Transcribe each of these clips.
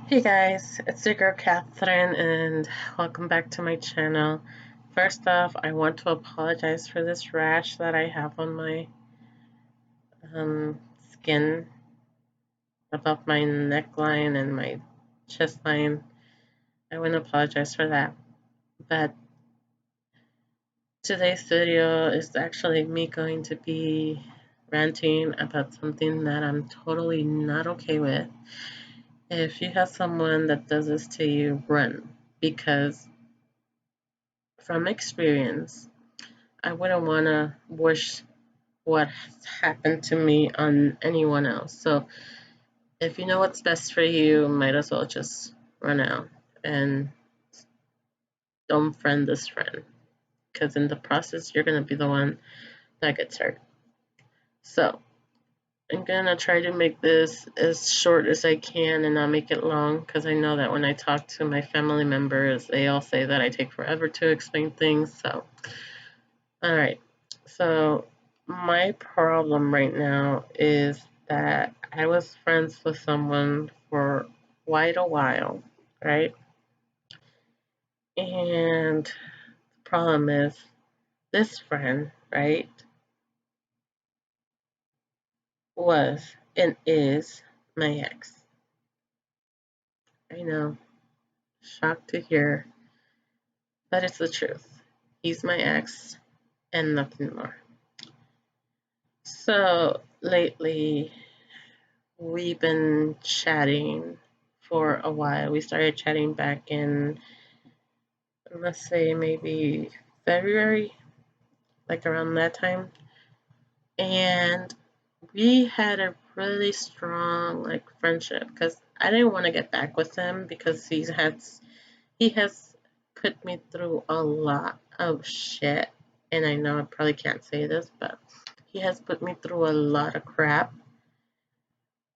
Hey guys, it's your girl Catherine and welcome back to my channel. First off, I want to apologize for this rash that I have on my skin above my neckline and my chest line. I want to apologize for that. But today's video is actually me going to be ranting about something that I'm totally not okay with. If you have someone that does this to you, run. Because from experience, I wouldn't want to wish what happened to me on anyone else. So if you know what's best for you, might as well just run out and don't friend this friend. Because in the process, you're going to be the one that gets hurt. So I'm going to try to make this as short as I can and not make it long. Because I know that when I talk to my family members, they all say that I take forever to explain things. So, all right. So my problem right now is that I was friends with someone for quite a while, right? And the problem is this friend, right, was and is my ex. I know, shocked to hear, but it's the truth. He's my ex and nothing more. So lately, we've been chatting for a while. We started chatting back in, let's say, maybe February, like around that time. And we had a really strong like friendship because I didn't want to get back with him because he has put me through a lot of shit. And I know I probably can't say this, but he has put me through a lot of crap.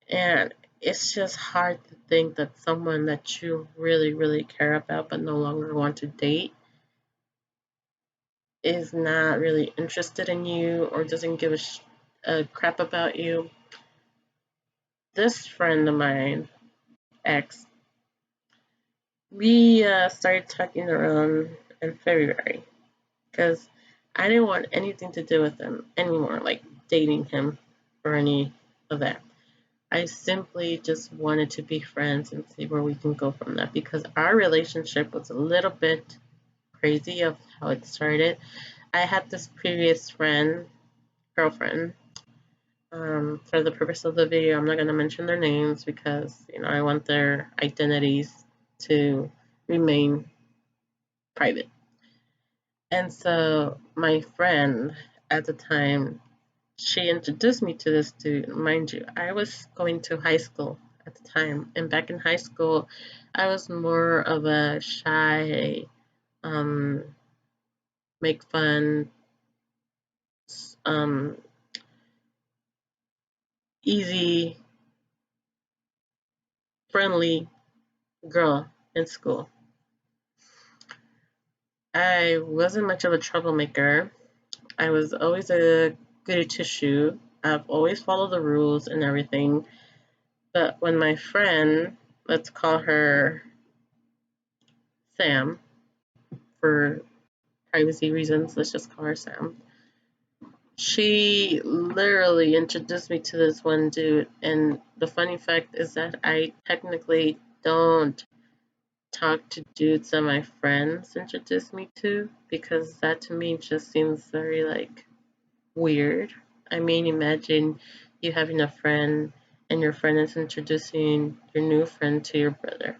And it's just hard to think that someone that you really, really care about but no longer want to date is not really interested in you or doesn't give a crap about you. This friend of mine, ex, we started talking around in February because I didn't want anything to do with him anymore, like dating him or any of that. I simply just wanted to be friends and see where we can go from that because our relationship was a little bit crazy of how it started. I had this previous girlfriend. For the purpose of the video, I'm not going to mention their names because, I want their identities to remain private. And so my friend at the time, she introduced me to this dude. Mind you, I was going to high school at the time. And back in high school, I was more of a shy, um, make fun, um, easy, friendly girl in school. I wasn't much of a troublemaker. I was always a goody two shoe. I've always followed the rules and everything. But when my friend, let's call her Sam for privacy reasons, let's just call her Sam. She literally introduced me to this one dude. And the funny fact is that I technically don't talk to dudes that my friends introduced me to because that to me just seems very like weird. I mean, imagine you having a friend and your friend is introducing your new friend to your brother.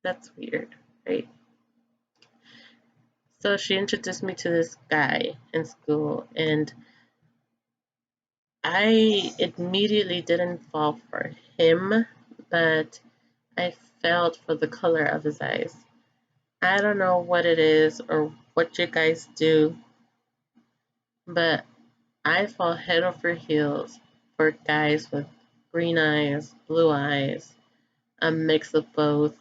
That's weird, right? So she introduced me to this guy in school, and I immediately didn't fall for him, but I felt for the color of his eyes. I don't know what it is or what you guys do, but I fall head over heels for guys with green eyes, blue eyes, a mix of both.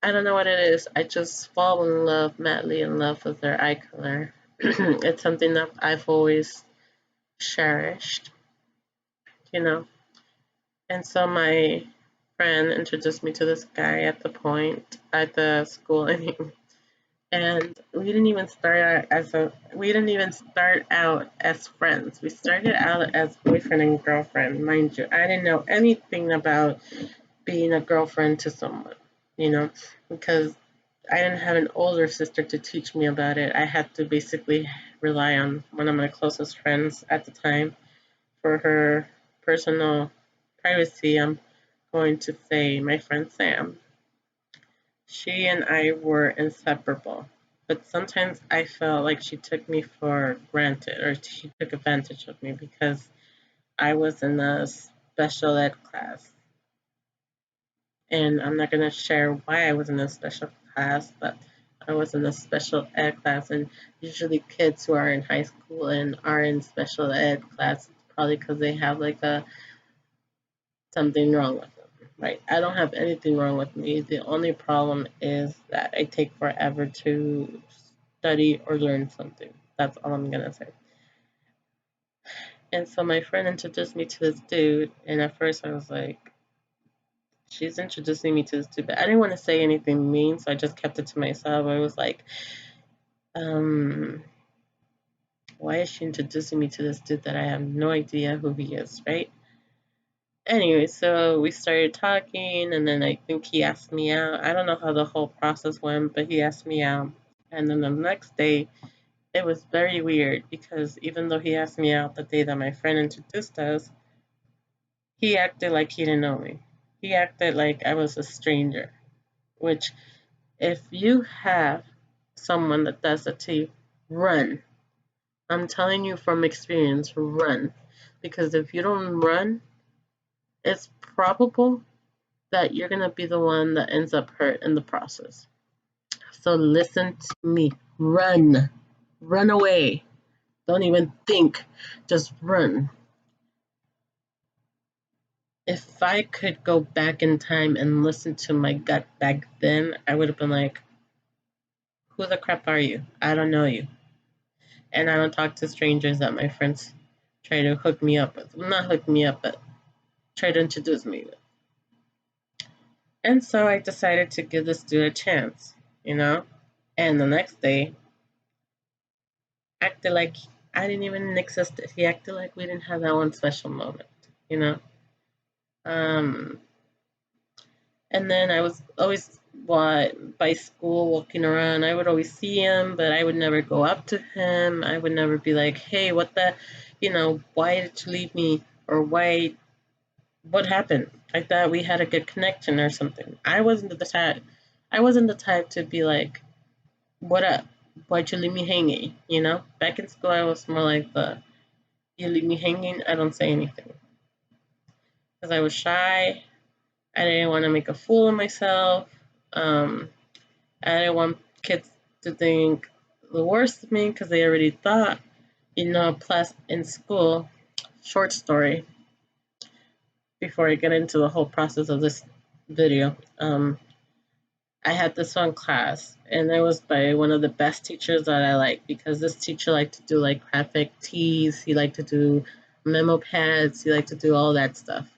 I don't know what it is. I just fall in love, madly in love with their eye color. It's something that I've always cherished, you know. And so my friend introduced me to this guy at the school, I mean, and we didn't even start out as friends. We started out as boyfriend and girlfriend, mind you. I didn't know anything about being a girlfriend to someone, you know, because I didn't have an older sister to teach me about it. I had to basically rely on one of my closest friends at the time for her personal privacy. I'm going to say my friend Sam. She and I were inseparable, but sometimes I felt like she took me for granted or she took advantage of me because I was in a special ed class. And I'm not going to share why I was in a special class, but I was in a special ed class. And usually, kids who are in high school and are in special ed class, probably because they have like a something wrong with them, right? I don't have anything wrong with me. The only problem is that I take forever to study or learn something. That's all I'm gonna say. And so my friend introduced me to this dude, and at first I was like, she's introducing me to this dude, but I didn't want to say anything mean, so I just kept it to myself. I was like, um, why is she introducing me to this dude that I have no idea who he is, right? Anyway, so we started talking, and then I think he asked me out. I don't know how the whole process went, but he asked me out. And then the next day, it was very weird because even though he asked me out the day that my friend introduced us, he acted like he didn't know me. He acted like I was a stranger, which, if you have someone that does that to you, run. I'm telling you from experience, run. Because if you don't run, it's probable that you're going to be the one that ends up hurt in the process. So listen to me. Run. Run away. Don't even think. Just run. If I could go back in time and listen to my gut back then, I would have been like, who the crap are you? I don't know you. And I don't talk to strangers that my friends try to hook me up with. Well, not hook me up, but try to introduce me with. And so I decided to give this dude a chance, you know? And the next day, acted like I didn't even exist. He acted like we didn't have that one special moment, you know? Um, and then I was always by school walking around. I would always see him, but I would never go up to him. I would never be like, "Hey, what the, why did you leave me?" Or why, what happened? I thought we had a good connection or something. I wasn't the type to be like, "What up? Why'd you leave me hanging?" You know. Back in school, I was more like the, "You leave me hanging. I don't say anything," because I was shy. I didn't want to make a fool of myself. Um, I didn't want kids to think the worst of me because they already thought, plus in school, short story, before I get into the whole process of this video, I had this one class, and it was by one of the best teachers that I like because this teacher liked to do like graphic tees, he liked to do memo pads, he liked to do all that stuff.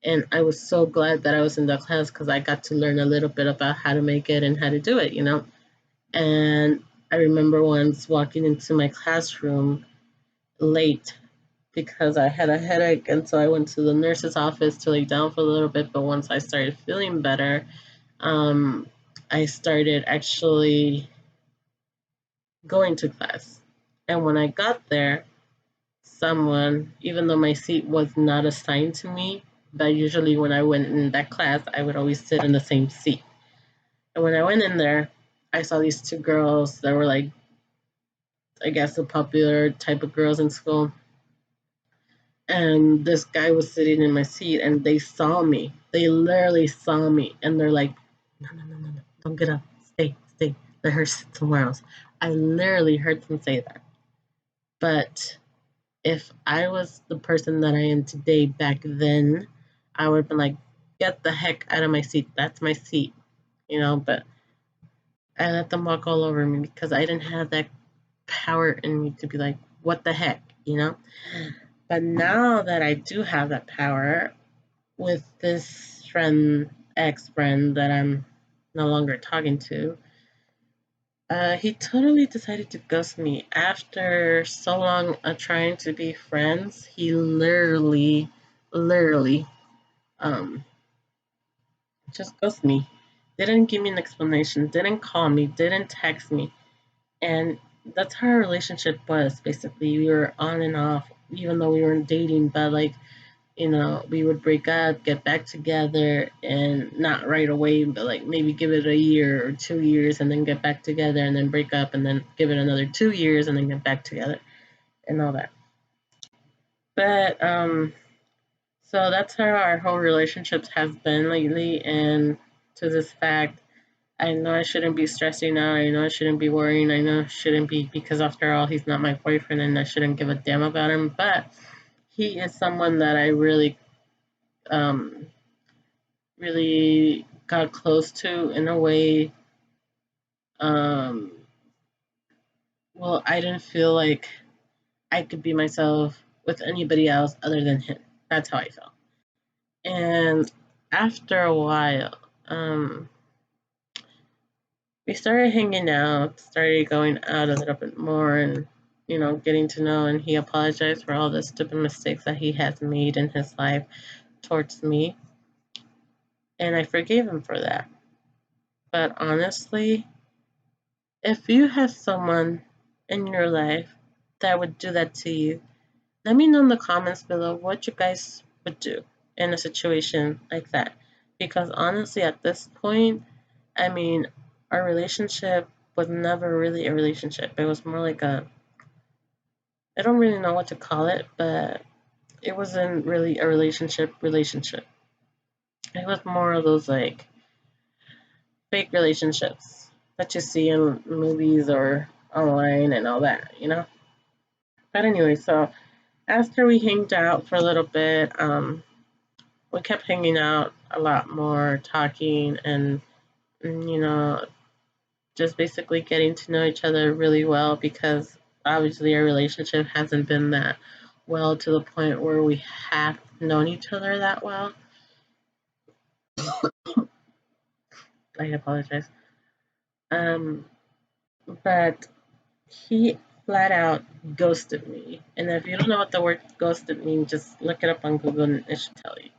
And I was so glad that I was in that class because I got to learn a little bit about how to make it and how to do it. And I remember once walking into my classroom late because I had a headache, and so I went to the nurse's office to lay down for a little bit. But once I started feeling better, um, I started actually going to class. And when I got there, someone, even though my seat was not assigned to me, but usually when I went in that class, I would always sit in the same seat. And when I went in there, I saw these two girls that were like, I guess, the popular type of girls in school. And this guy was sitting in my seat, and they saw me. They literally saw me, and they're like, "No, no, no, no, no, don't get up. Stay, stay. Let her sit somewhere else." I literally heard them say that. But if I was the person that I am today back then, I would have been like, get the heck out of my seat. That's my seat. But I let them walk all over me because I didn't have that power in me to be like, what the heck? But now that I do have that power, with this friend, ex friend that I'm no longer talking to, he totally decided to ghost me after so long of trying to be friends. He literally, um, just ghosted me. Didn't give me an explanation. Didn't call me. Didn't text me. And that's how our relationship was. Basically, we were on and off, even though we weren't dating. But like, we would break up, get back together, and not right away, but like maybe give it a year or 2 years and then get back together and then break up and then give it another 2 years and then get back together and all that. But so that's how our whole relationships has been lately. And to this fact, I know I shouldn't be stressing out. I know I shouldn't be worrying. I know I shouldn't be, because after all, he's not my boyfriend and I shouldn't give a damn about him. But he is someone that I um, really got close to in a way. Um, well, I didn't feel like I could be myself with anybody else other than him. That's how I felt. And after a while, we started hanging out, started going out a little bit more, and getting to know. And he apologized for all the stupid mistakes that he has made in his life towards me, and I forgave him for that. But honestly, if you have someone in your life that would do that to you, let me know in the comments below what you guys would do in a situation like that. Because honestly, at this point, I mean, our relationship was never really a relationship. It was more like I don't really know what to call it, but it wasn't really a relationship. It was more of those like fake relationships that you see in movies or online and all that. But anyway, so after we hanged out for a little bit, we kept hanging out a lot more, talking, and just basically getting to know each other really well, because obviously our relationship hasn't been that well to the point where we have known each other that well. I apologize. Um, but he flat out ghosted me. And if you don't know what the word ghosted means, just look it up on Google and it should tell you.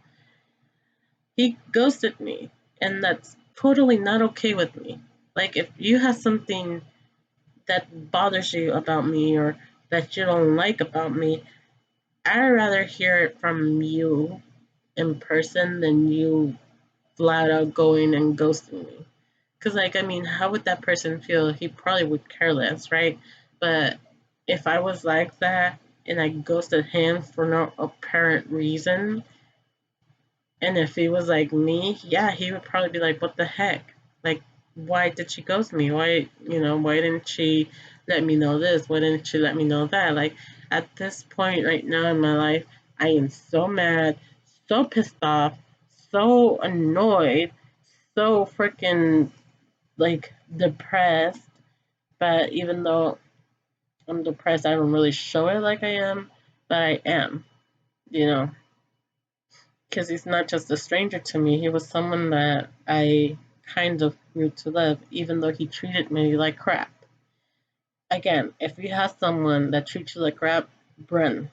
He ghosted me, and that's totally not okay with me. Like, if you have something that bothers you about me or that you don't like about me, I'd rather hear it from you in person than you flat out going and ghosting me. Because, like, I mean, how would that person feel? He probably would care less, right? But if I was like that and I ghosted him for no apparent reason, and if he was like me, yeah, he would probably be like, what the heck? Like, why did she ghost me? Why didn't she let me know this? Why didn't she let me know that? Like, at this point right now in my life, I am so mad, so pissed off, so annoyed, so freaking like depressed. But even though I'm depressed, I don't really show it like I am, but I am, you know, because he's not just a stranger to me. He was someone that I kind of grew to love, even though he treated me like crap. Again, if you have someone that treats you like crap, run,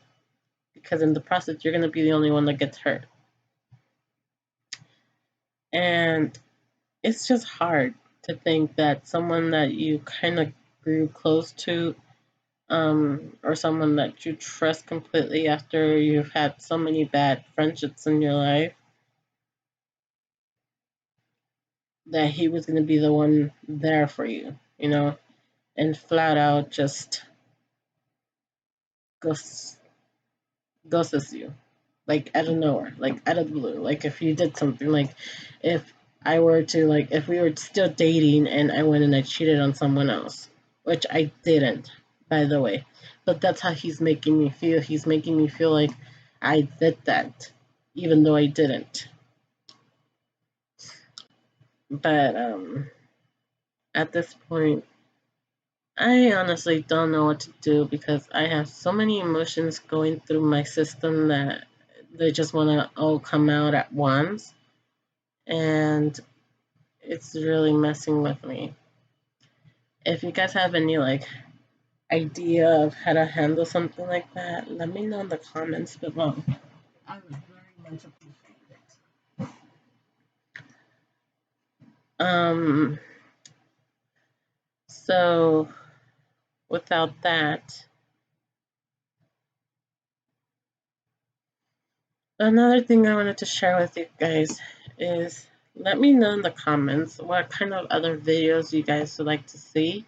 because in the process, you're going to be the only one that gets hurt. And it's just hard to think that someone that you kind of grew close to, or someone that you trust completely after you've had so many bad friendships in your life, that he was going to be the one there for you, and flat out just ghosts, ghosts you, like out of nowhere, like out of the blue. Like if you did something, like if I were to, like, if we were still dating and I went and I cheated on someone else, which I didn't, by the way. But that's how he's making me feel. He's making me feel like I did that, even though I didn't. But at this point, I honestly don't know what to do, because I have so many emotions going through my system that they just want to all come out at once, and it's really messing with me. If you guys have any like idea of how to handle something like that, let me know in the comments below. I would very much appreciate it. So without that, another thing I wanted to share with you guys is let me know in the comments what kind of other videos you guys would like to see,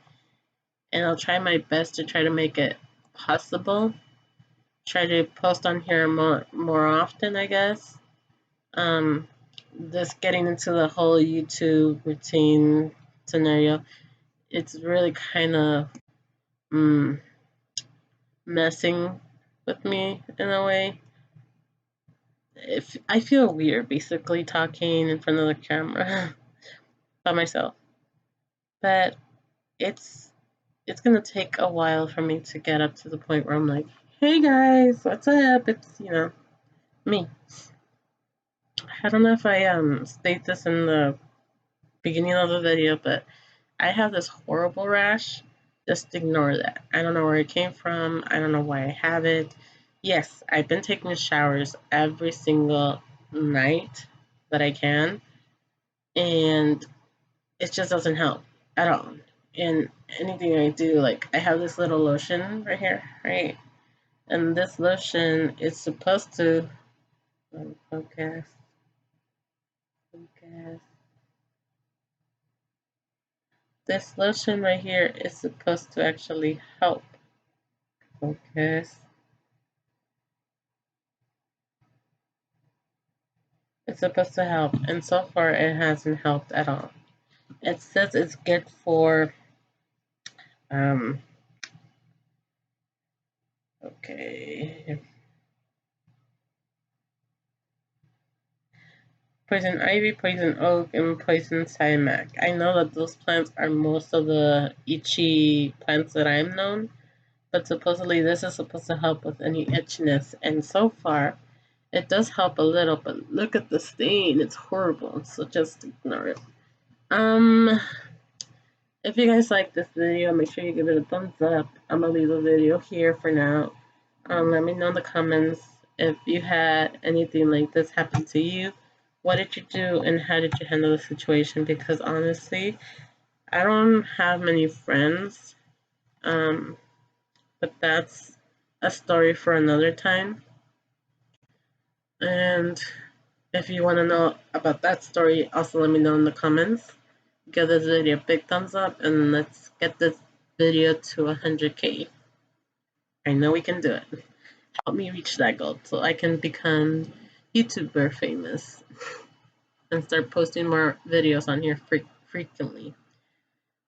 and I'll try my best to try to make it possible. Try to post on here more often, I guess. Um, just getting into the whole YouTube routine scenario, it's really kind of messing with me in a way. If I feel weird basically talking in front of the camera by myself, but it's it's gonna take a while for me to get up to the point where I'm like, hey guys, what's up? It's me. I don't know if I state this in the beginning of the video, but I have this horrible rash. Just ignore that. I don't know where it came from. I don't know why I have it. Yes, I've been taking showers every single night that I can, and it just doesn't help at all. And anything I do, like I have this little lotion right here, right? And this lotion is supposed to focus, focus. This lotion right here is supposed to actually help. Focus. It's supposed to help, and so far it hasn't helped at all. It says it's good for um okay, poison ivy, poison oak, and poison sumac. I know that those plants are most of the itchy plants that I'm known, but supposedly this is supposed to help with any itchiness, and so far it does help a little, but look at the stain, it's horrible, so just ignore it. If you guys like this video, make sure you give it a thumbs up. I'm gonna leave the video here for now. Let me know in the comments if you had anything like this happen to you. What did you do and how did you handle the situation? Because honestly, I don't have many friends, but that's a story for another time. And if you want to know about that story, also let me know in the comments. Give this video a big thumbs up and let's get this video to 100K. I know we can do it. Help me reach that goal so I can become YouTuber famous and start posting more videos on here frequently.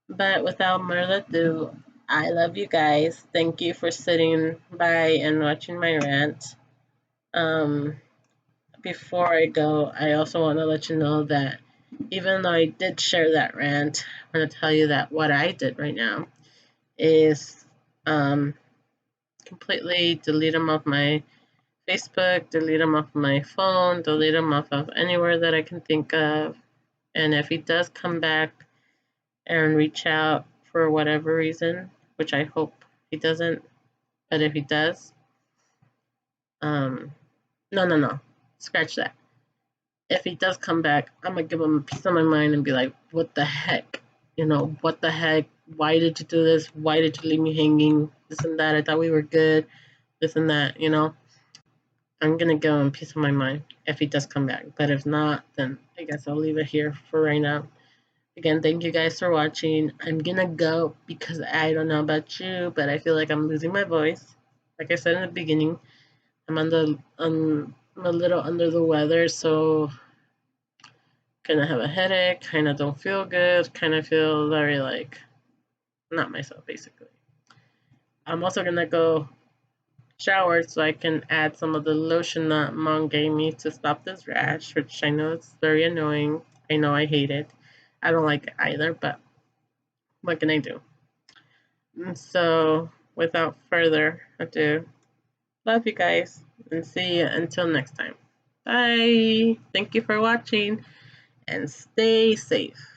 But without more ado, I love you guys. Thank you for sitting by and watching my rant. Um, Before I go, I also want to let you know that even though I did share that rant, I'm going to tell you that what I did right now is completely delete them off my Facebook, delete them off my phone, delete them off of anywhere that I can think of. And if he does come back and reach out for whatever reason, which I hope he doesn't, but if he does, no, scratch that. If he does come back, I'm gonna give him a piece of my mind and be like, what the heck? What the heck? Why did you do this? Why did you leave me hanging? This and that. I thought we were good. This and that. I'm gonna give him a piece of my mind if he does come back. But if not, then I guess I'll leave it here for right now. Again, thank you guys for watching. I'm gonna go because I don't know about you, but I feel like I'm losing my voice. Like I said in the beginning, I'm a little under the weather, so kind of have a headache, kind of don't feel good, kind of feel very like not myself basically. I'm also gonna go shower so I can add some of the lotion that mom gave me to stop this rash, which I know it's very annoying. I know I hate it. I don't like it either, but what can I do? And so, without further ado, love you guys. and see you until next time. Bye. Thank you for watching and stay safe.